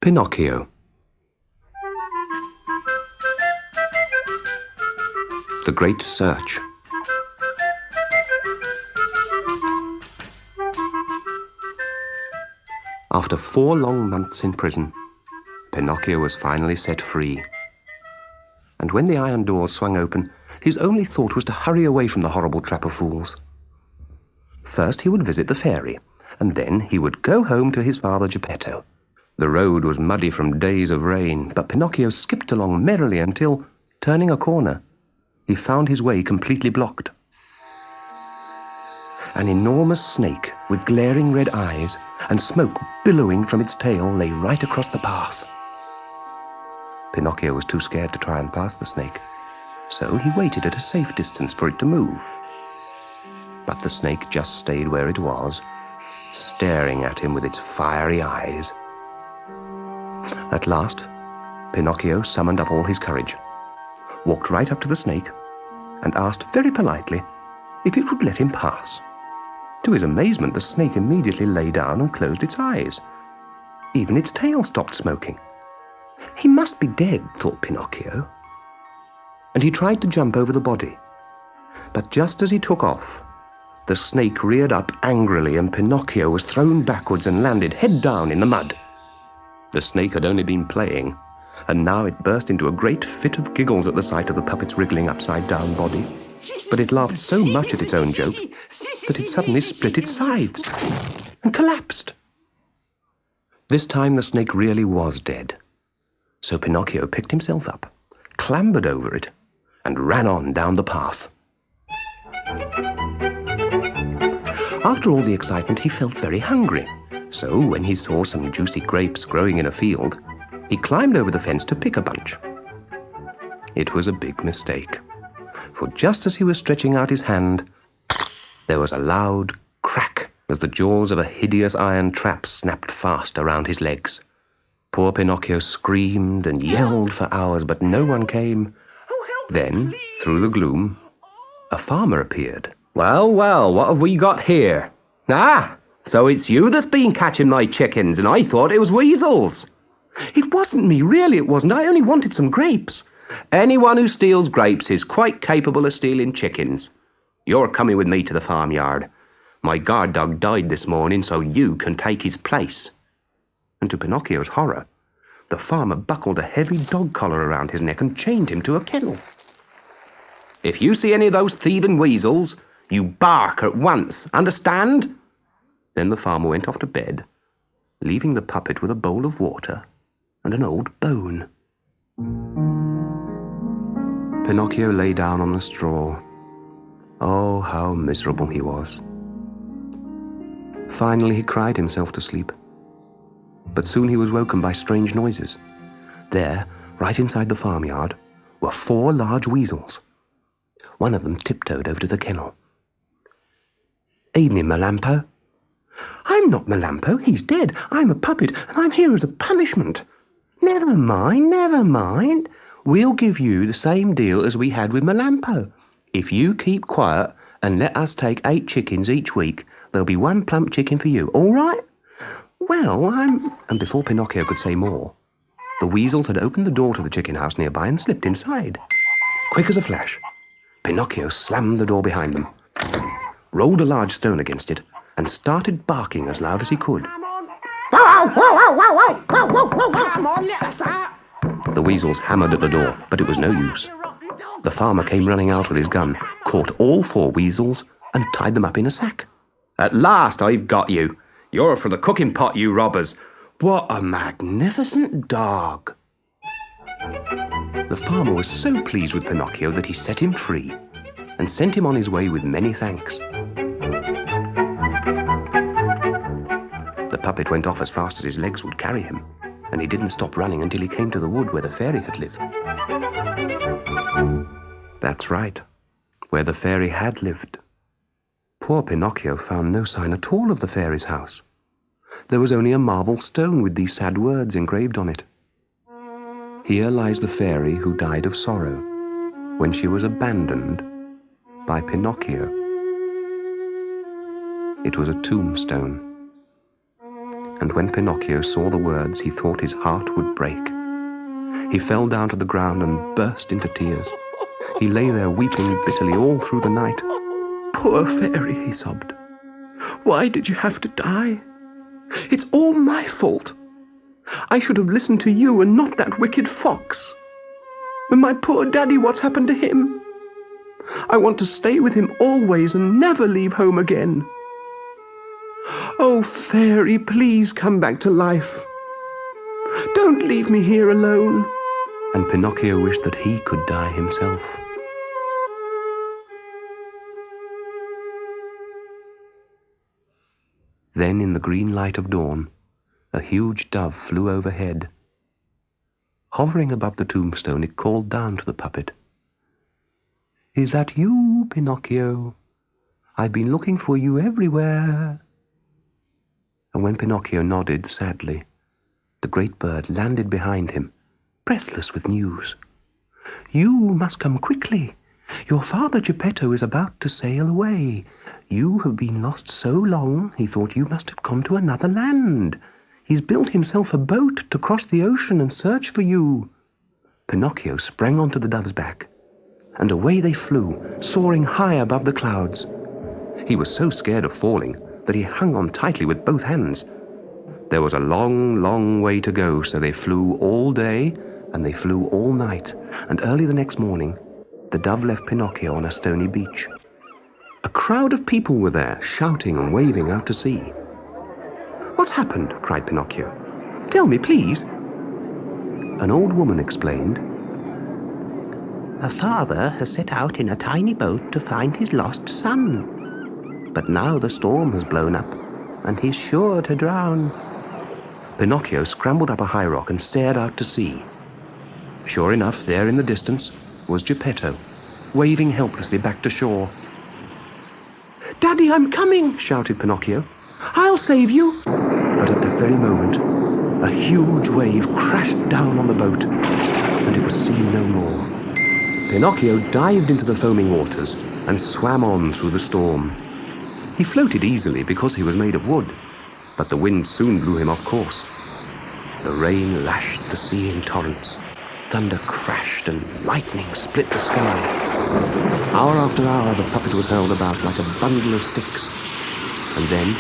Pinocchio. The Great Search. After 4 long months in prison, Pinocchio was finally set free. And when the iron doors swung open, his only thought was to hurry away from the horrible trap of fools. First he would visit the fairy, and then he would go home to his father Geppetto. The road was muddy from days of rain, but Pinocchio skipped along merrily until, turning a corner, he found his way completely blocked. An enormous snake with glaring red eyes and smoke billowing from its tail lay right across the path. Pinocchio was too scared to try and pass the snake, so he waited at a safe distance for it to move. But the snake just stayed where it was, staring at him with its fiery eyes. At last, Pinocchio summoned up all his courage, walked right up to the snake, and asked very politely if it would let him pass. To his amazement, the snake immediately lay down and closed its eyes. Even its tail stopped smoking. He must be dead, thought Pinocchio. And he tried to jump over the body. But just as he took off, the snake reared up angrily and Pinocchio was thrown backwards and landed head down in the mud. The snake had only been playing, and now it burst into a great fit of giggles at the sight of the puppet's wriggling upside-down body. But it laughed so much at its own joke that it suddenly split its sides and collapsed. This time the snake really was dead. So Pinocchio picked himself up, clambered over it, and ran on down the path. After all the excitement, he felt very hungry. So when he saw some juicy grapes growing in a field, he climbed over the fence to pick a bunch. It was a big mistake, for just as he was stretching out his hand, there was a loud crack as the jaws of a hideous iron trap snapped fast around his legs. Poor Pinocchio screamed and yelled for hours, but no one came. Then, through the gloom, a farmer appeared. Well, well, what have we got here? Ah, so it's you that's been catching my chickens, and I thought it was weasels. It wasn't me, really it wasn't. I only wanted some grapes. Anyone who steals grapes is quite capable of stealing chickens. You're coming with me to the farmyard. My guard dog died this morning, so you can take his place. And to Pinocchio's horror, the farmer buckled a heavy dog collar around his neck and chained him to a kennel. If you see any of those thieving weasels, you bark at once, understand? Then the farmer went off to bed, leaving the puppet with a bowl of water and an old bone. Pinocchio lay down on the straw. Oh, how miserable he was. Finally he cried himself to sleep. But soon he was woken by strange noises. There, right inside the farmyard, were 4 large weasels. One of them tiptoed over to the kennel. "Evening, Melampo." "I'm not Melampo, he's dead. I'm a puppet, and I'm here as a punishment." Never mind. We'll give you the same deal as we had with Melampo. If you keep quiet and let us take 8 chickens each week, there'll be 1 plump chicken for you, all right? Well, And before Pinocchio could say more, the weasels had opened the door to the chicken house nearby and slipped inside. Quick as a flash, Pinocchio slammed the door behind them, rolled a large stone against it, and started barking as loud as he could. Come on, let us out. The weasels hammered at the door, but it was no use. The farmer came running out with his gun, caught all 4 weasels, and tied them up in a sack. At last I've got you. You're for the cooking pot, you robbers. What a magnificent dog! The farmer was so pleased with Pinocchio that he set him free and sent him on his way with many thanks. The puppet went off as fast as his legs would carry him, and he didn't stop running until he came to the wood where the fairy had lived. That's right, where the fairy had lived. Poor Pinocchio found no sign at all of the fairy's house. There was only a marble stone with these sad words engraved on it. "Here lies the fairy who died of sorrow when she was abandoned by Pinocchio." It was a tombstone. And when Pinocchio saw the words, he thought his heart would break. He fell down to the ground and burst into tears. He lay there weeping bitterly all through the night. "Poor fairy," he sobbed. "Why did you have to die? It's all my fault. I should have listened to you and not that wicked fox. And my poor daddy, what's happened to him? I want to stay with him always and never leave home again. Oh, fairy, please come back to life. Don't leave me here alone." And Pinocchio wished that he could die himself. Then, in the green light of dawn, a huge dove flew overhead. Hovering above the tombstone, it called down to the puppet. "Is that you, Pinocchio? I've been looking for you everywhere." And when Pinocchio nodded sadly, the great bird landed behind him, breathless with news. "You must come quickly. Your father Geppetto is about to sail away. You have been lost so long, he thought you must have come to another land. He's built himself a boat to cross the ocean and search for you." Pinocchio sprang onto the dove's back, and away they flew, soaring high above the clouds. He was so scared of falling that he hung on tightly with both hands. There was a long, long way to go, so they flew all day and they flew all night, and early the next morning, the dove left Pinocchio on a stony beach. A crowd of people were there, shouting and waving out to sea. "What's happened?" cried Pinocchio. "Tell me, please." An old woman explained. "A father has set out in a tiny boat to find his lost son. But now the storm has blown up, and he's sure to drown." Pinocchio scrambled up a high rock and stared out to sea. Sure enough, there in the distance was Geppetto, waving helplessly back to shore. "Daddy, I'm coming!" shouted Pinocchio. "I'll save you!" But at that very moment, a huge wave crashed down on the boat, and it was seen no more. Pinocchio dived into the foaming waters and swam on through the storm. He floated easily because he was made of wood, but the wind soon blew him off course. The rain lashed the sea in torrents. Thunder crashed and lightning split the sky. Hour after hour, the puppet was hurled about like a bundle of sticks. And then,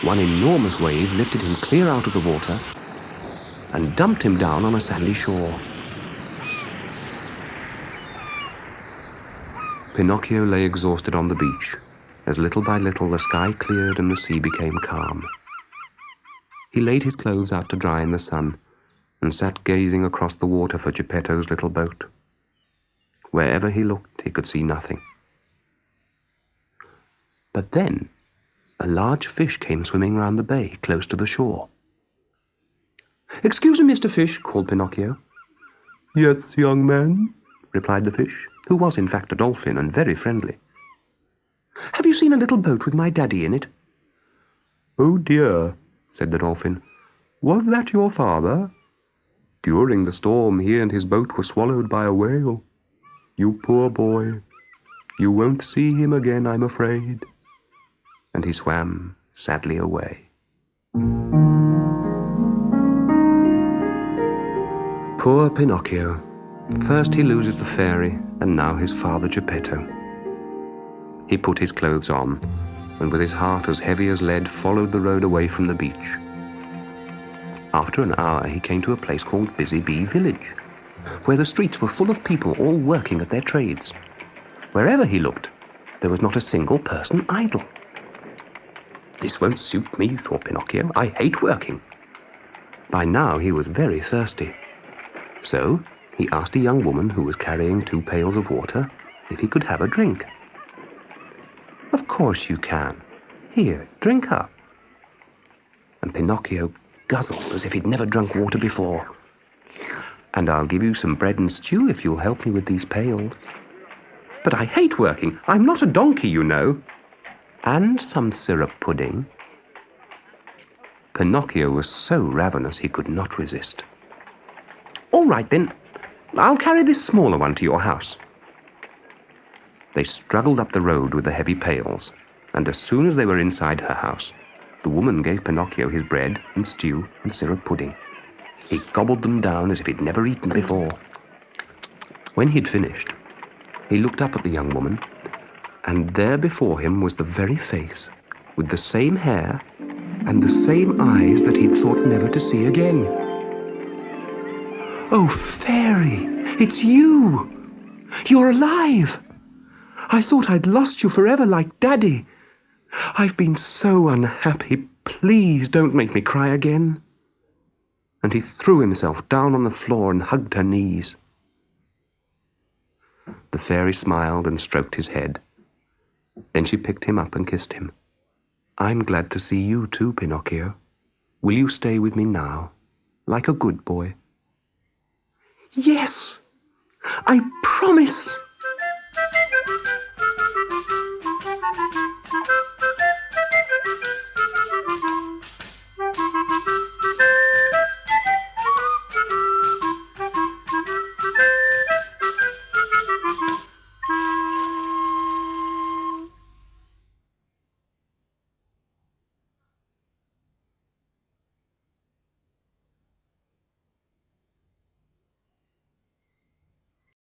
one enormous wave lifted him clear out of the water and dumped him down on a sandy shore. Pinocchio lay exhausted on the beach, as little by little the sky cleared and the sea became calm. He laid his clothes out to dry in the sun and sat gazing across the water for Geppetto's little boat. Wherever he looked, he could see nothing. But then, a large fish came swimming round the bay, close to the shore. "Excuse me, Mr. Fish," called Pinocchio. "Yes, young man," replied the fish, who was in fact a dolphin and very friendly. "Have you seen a little boat with my daddy in it?" "Oh dear," said the dolphin. "Was that your father? During the storm, he and his boat were swallowed by a whale. You poor boy. You won't see him again, I'm afraid." And he swam sadly away. Poor Pinocchio. First he loses the fairy, and now his father Geppetto. He put his clothes on, and with his heart as heavy as lead, followed the road away from the beach. After an hour, he came to a place called Busy Bee Village, where the streets were full of people all working at their trades. Wherever he looked, there was not a single person idle. "This won't suit me," thought Pinocchio. "I hate working." By now he was very thirsty. So he asked a young woman who was carrying 2 pails of water if he could have a drink. "Of course you can. Here, drink up." And Pinocchio guzzled as if he'd never drunk water before. "And I'll give you some bread and stew if you'll help me with these pails." "But I hate working. I'm not a donkey, you know." "And some syrup pudding." Pinocchio was so ravenous he could not resist. "All right then, I'll carry this smaller one to your house." They struggled up the road with the heavy pails, and as soon as they were inside her house, The woman gave Pinocchio his bread and stew and syrup pudding. He gobbled them down as if he'd never eaten before. When he'd finished, he looked up at the young woman, and there before him was the very face, with the same hair and the same eyes that he'd thought never to see again. "Oh, Fairy, it's you! You're alive! I thought I'd lost you forever like Daddy. I've been so unhappy. Please don't make me cry again." And he threw himself down on the floor and hugged her knees. The fairy smiled and stroked his head. Then she picked him up and kissed him. "I'm glad to see you too, Pinocchio. Will you stay with me now, like a good boy?" "Yes, I promise."